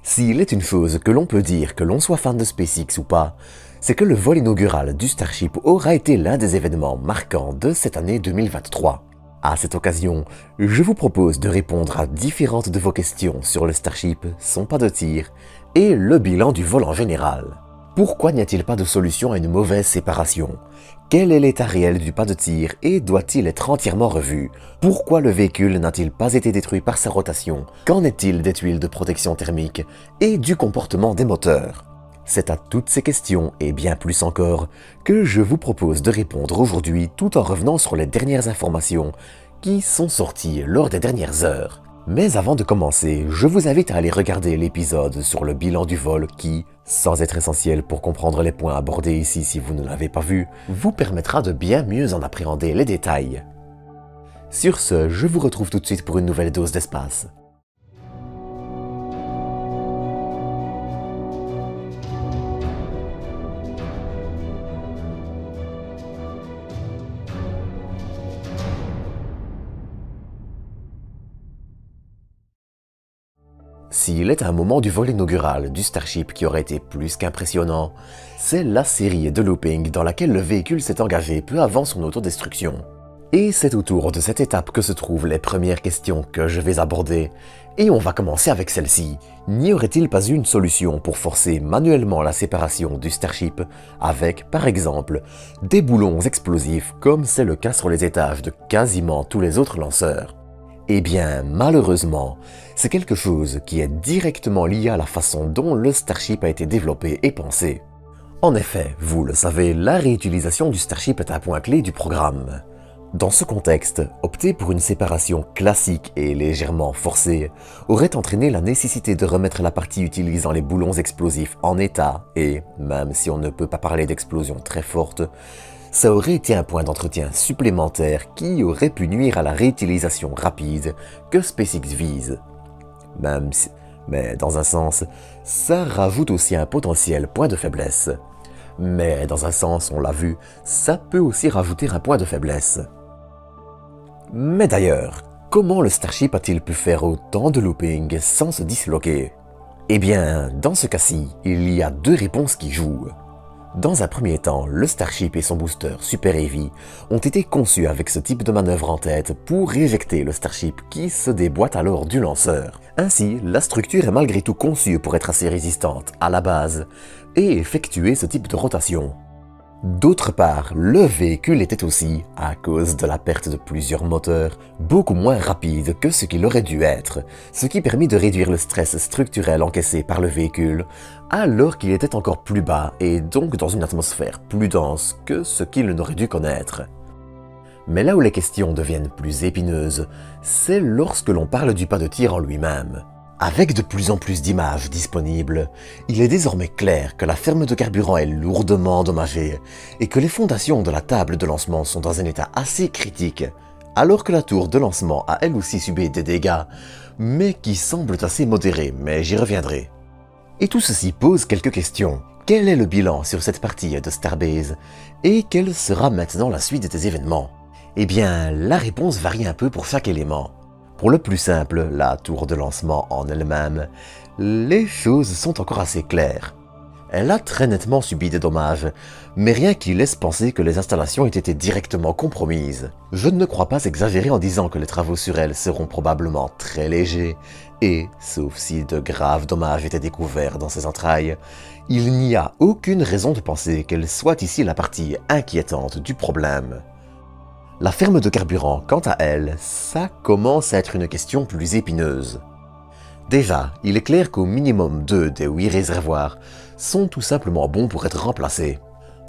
S'il est une chose que l'on peut dire que l'on soit fan de SpaceX ou pas, c'est que le vol inaugural du Starship aura été l'un des événements marquants de cette année 2023. À cette occasion, je vous propose de répondre à différentes de vos questions sur le Starship, son pas de tir et le bilan du vol en général. Pourquoi n'y a-t-il pas de solution à une mauvaise séparation? Quel est l'état réel du pas de tir et doit-il être entièrement revu? Pourquoi le véhicule n'a-t-il pas été détruit par sa rotation? Qu'en est-il des tuiles de protection thermique et du comportement des moteurs? C'est à toutes ces questions et bien plus encore que je vous propose de répondre aujourd'hui tout en revenant sur les dernières informations qui sont sorties lors des dernières heures. Mais avant de commencer, je vous invite à aller regarder l'épisode sur le bilan du vol qui, sans être essentiel pour comprendre les points abordés ici si vous ne l'avez pas vu, vous permettra de bien mieux en appréhender les détails. Sur ce, je vous retrouve tout de suite pour une nouvelle dose d'espace. S'il est un moment du vol inaugural du Starship qui aurait été plus qu'impressionnant, c'est la série de looping dans laquelle le véhicule s'est engagé peu avant son autodestruction. Et c'est autour de cette étape que se trouvent les premières questions que je vais aborder, et on va commencer avec celle-ci. N'y aurait-il pas eu une solution pour forcer manuellement la séparation du Starship avec, par exemple, des boulons explosifs comme c'est le cas sur les étages de quasiment tous les autres lanceurs? Eh bien, malheureusement, c'est quelque chose qui est directement lié à la façon dont le Starship a été développé et pensé. En effet, vous le savez, la réutilisation du Starship est un point clé du programme. Dans ce contexte, opter pour une séparation classique et légèrement forcée aurait entraîné la nécessité de remettre la partie utilisant les boulons explosifs en état et, même si on ne peut pas parler d'explosion très forte, ça aurait été un point d'entretien supplémentaire qui aurait pu nuire à la réutilisation rapide que SpaceX vise. Mais dans un sens, ça rajoute aussi un potentiel point de faiblesse. Mais dans un sens, on l'a vu, ça peut aussi rajouter un point de faiblesse. Mais d'ailleurs, comment le Starship a-t-il pu faire autant de looping sans se disloquer? Eh bien, dans ce cas-ci, il y a deux réponses qui jouent. Dans un premier temps, le Starship et son booster Super Heavy ont été conçus avec ce type de manœuvre en tête pour éjecter le Starship qui se déboîte alors du lanceur. Ainsi, la structure est malgré tout conçue pour être assez résistante à la base et effectuer ce type de rotation. D'autre part, le véhicule était aussi, à cause de la perte de plusieurs moteurs, beaucoup moins rapide que ce qu'il aurait dû être, ce qui permit de réduire le stress structurel encaissé par le véhicule, alors qu'il était encore plus bas et donc dans une atmosphère plus dense que ce qu'il n'aurait dû connaître. Mais là où les questions deviennent plus épineuses, c'est lorsque l'on parle du pas de tir en lui-même. Avec de plus en plus d'images disponibles, il est désormais clair que la ferme de carburant est lourdement endommagée et que les fondations de la table de lancement sont dans un état assez critique, alors que la tour de lancement a elle aussi subi des dégâts, mais qui semblent assez modérés, mais j'y reviendrai. Et tout ceci pose quelques questions. Quel est le bilan sur cette partie de Starbase et quelle sera maintenant la suite des événements? Eh bien, la réponse varie un peu pour chaque élément. Pour le plus simple, la tour de lancement en elle-même, les choses sont encore assez claires. Elle a très nettement subi des dommages, mais rien qui laisse penser que les installations aient été directement compromises. Je ne crois pas exagérer en disant que les travaux sur elle seront probablement très légers, et, sauf si de graves dommages étaient découverts dans ses entrailles, il n'y a aucune raison de penser qu'elle soit ici la partie inquiétante du problème. La ferme de carburant, quant à elle, ça commence à être une question plus épineuse. Déjà, il est clair qu'au minimum 2 des 8 réservoirs sont tout simplement bons pour être remplacés.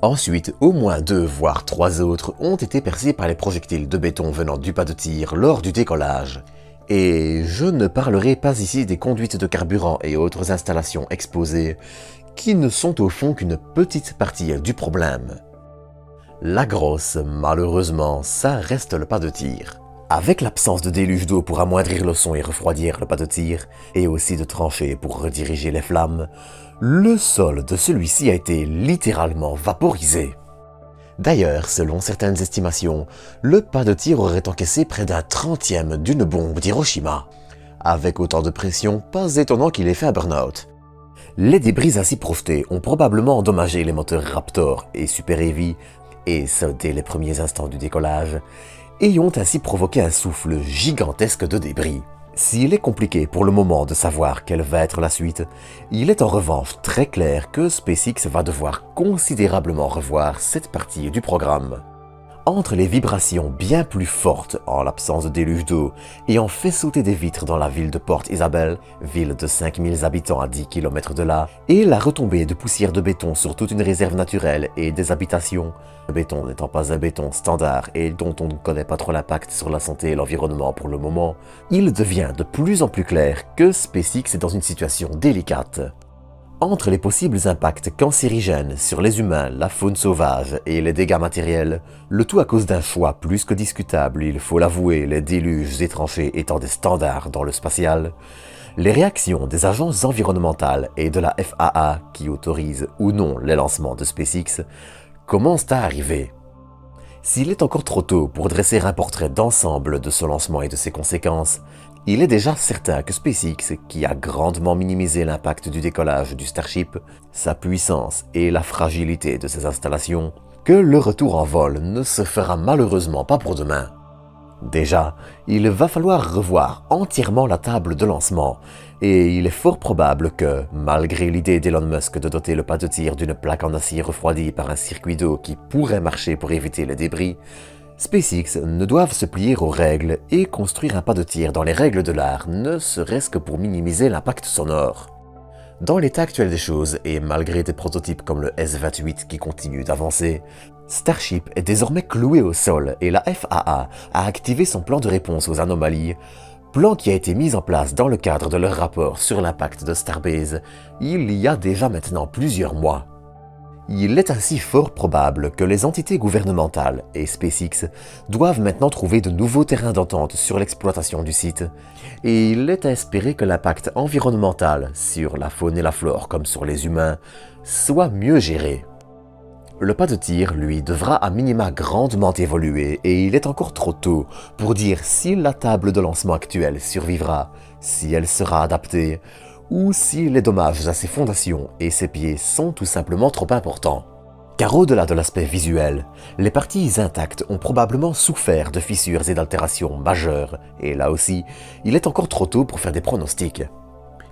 Ensuite, au moins 2 voire 3 autres ont été percés par les projectiles de béton venant du pas de tir lors du décollage. Et je ne parlerai pas ici des conduites de carburant et autres installations exposées, qui ne sont au fond qu'une petite partie du problème. La grosse, malheureusement, ça reste le pas de tir. Avec l'absence de déluge d'eau pour amoindrir le son et refroidir le pas de tir, et aussi de tranchées pour rediriger les flammes, le sol de celui-ci a été littéralement vaporisé. D'ailleurs, selon certaines estimations, le pas de tir aurait encaissé près d'un 30e d'une bombe d'Hiroshima. Avec autant de pression, pas étonnant qu'il ait fait un burn-out. Les débris ainsi projetés ont probablement endommagé les moteurs Raptor et Super Heavy, et ce dès les premiers instants du décollage, et ont ainsi provoqué un souffle gigantesque de débris. S'il est compliqué pour le moment de savoir quelle va être la suite, il est en revanche très clair que SpaceX va devoir considérablement revoir cette partie du programme. Entre les vibrations bien plus fortes en l'absence de déluge d'eau ayant fait sauter des vitres dans la ville de Port Isabel, ville de 5000 habitants à 10 km de là, et la retombée de poussière de béton sur toute une réserve naturelle et des habitations, le béton n'étant pas un béton standard et dont on ne connaît pas trop l'impact sur la santé et l'environnement pour le moment, il devient de plus en plus clair que SpaceX est dans une situation délicate. Entre les possibles impacts cancérigènes sur les humains, la faune sauvage et les dégâts matériels, le tout à cause d'un choix plus que discutable, il faut l'avouer, les déluges et tranchées étant des standards dans le spatial, les réactions des agences environnementales et de la FAA qui autorisent ou non les lancements de SpaceX commencent à arriver. S'il est encore trop tôt pour dresser un portrait d'ensemble de ce lancement et de ses conséquences, il est déjà certain que SpaceX, qui a grandement minimisé l'impact du décollage du Starship, sa puissance et la fragilité de ses installations, que le retour en vol ne se fera malheureusement pas pour demain. Déjà, il va falloir revoir entièrement la table de lancement, et il est fort probable que, malgré l'idée d'Elon Musk de doter le pas de tir d'une plaque en acier refroidi par un circuit d'eau qui pourrait marcher pour éviter les débris, SpaceX ne doivent se plier aux règles et construire un pas de tir dans les règles de l'art, ne serait-ce que pour minimiser l'impact sonore. Dans l'état actuel des choses, et malgré des prototypes comme le S-28 qui continuent d'avancer, Starship est désormais cloué au sol et la FAA a activé son plan de réponse aux anomalies, plan qui a été mis en place dans le cadre de leur rapport sur l'impact de Starbase il y a déjà maintenant plusieurs mois. Il est ainsi fort probable que les entités gouvernementales et SpaceX doivent maintenant trouver de nouveaux terrains d'entente sur l'exploitation du site, et il est à espérer que l'impact environnemental sur la faune et la flore comme sur les humains soit mieux géré. Le pas de tir, lui, devra à minima grandement évoluer et il est encore trop tôt pour dire si la table de lancement actuelle survivra, si elle sera adaptée, ou si les dommages à ses fondations et ses pieds sont tout simplement trop importants. Car au-delà de l'aspect visuel, les parties intactes ont probablement souffert de fissures et d'altérations majeures, et là aussi, il est encore trop tôt pour faire des pronostics.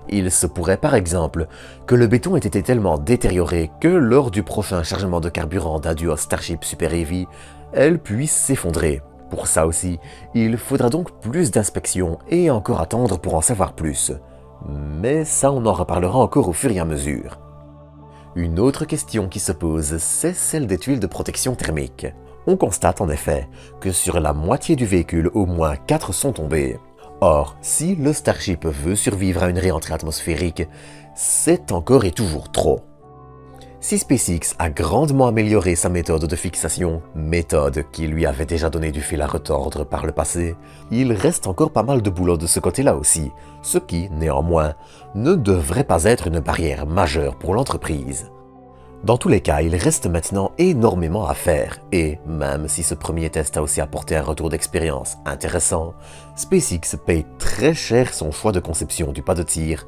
Il se pourrait par exemple que le béton ait été tellement détérioré que lors du prochain chargement de carburant d'un duo Starship Super Heavy, elle puisse s'effondrer. Pour ça aussi, il faudra donc plus d'inspections et encore attendre pour en savoir plus. Mais ça, on en reparlera encore au fur et à mesure. Une autre question qui se pose, c'est celle des tuiles de protection thermique. On constate en effet que sur la moitié du véhicule, au moins 4 sont tombées. Or, si le Starship veut survivre à une réentrée atmosphérique, c'est encore et toujours trop. Si SpaceX a grandement amélioré sa méthode de fixation, méthode qui lui avait déjà donné du fil à retordre par le passé, il reste encore pas mal de boulot de ce côté-là aussi, ce qui, néanmoins, ne devrait pas être une barrière majeure pour l'entreprise. Dans tous les cas, il reste maintenant énormément à faire, et même si ce premier test a aussi apporté un retour d'expérience intéressant, SpaceX paye très cher son choix de conception du pas de tir,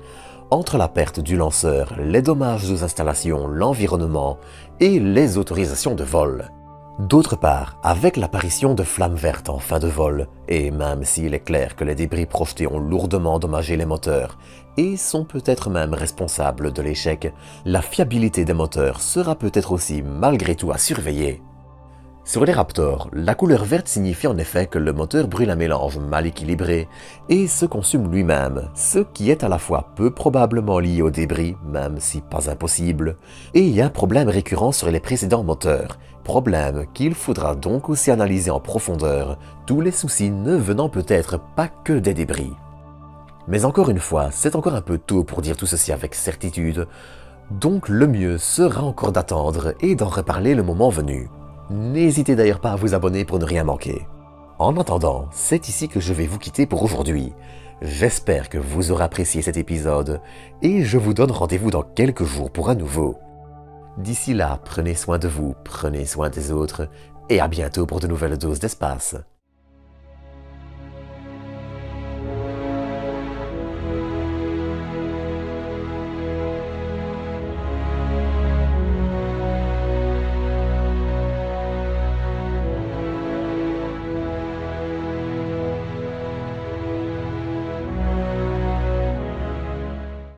entre la perte du lanceur, les dommages aux installations, l'environnement et les autorisations de vol. D'autre part, avec l'apparition de flammes vertes en fin de vol, et même s'il est clair que les débris projetés ont lourdement endommagé les moteurs et sont peut-être même responsables de l'échec, la fiabilité des moteurs sera peut-être aussi malgré tout à surveiller. Sur les Raptors, la couleur verte signifie en effet que le moteur brûle un mélange mal équilibré et se consume lui-même, ce qui est à la fois peu probablement lié aux débris, même si pas impossible, et il y a un problème récurrent sur les précédents moteurs, problème qu'il faudra donc aussi analyser en profondeur, tous les soucis ne venant peut-être pas que des débris. Mais encore une fois, c'est encore un peu tôt pour dire tout ceci avec certitude, donc le mieux sera encore d'attendre et d'en reparler le moment venu. N'hésitez d'ailleurs pas à vous abonner pour ne rien manquer. En attendant, c'est ici que je vais vous quitter pour aujourd'hui. J'espère que vous aurez apprécié cet épisode et je vous donne rendez-vous dans quelques jours pour un nouveau. D'ici là, prenez soin de vous, prenez soin des autres et à bientôt pour de nouvelles doses d'espace.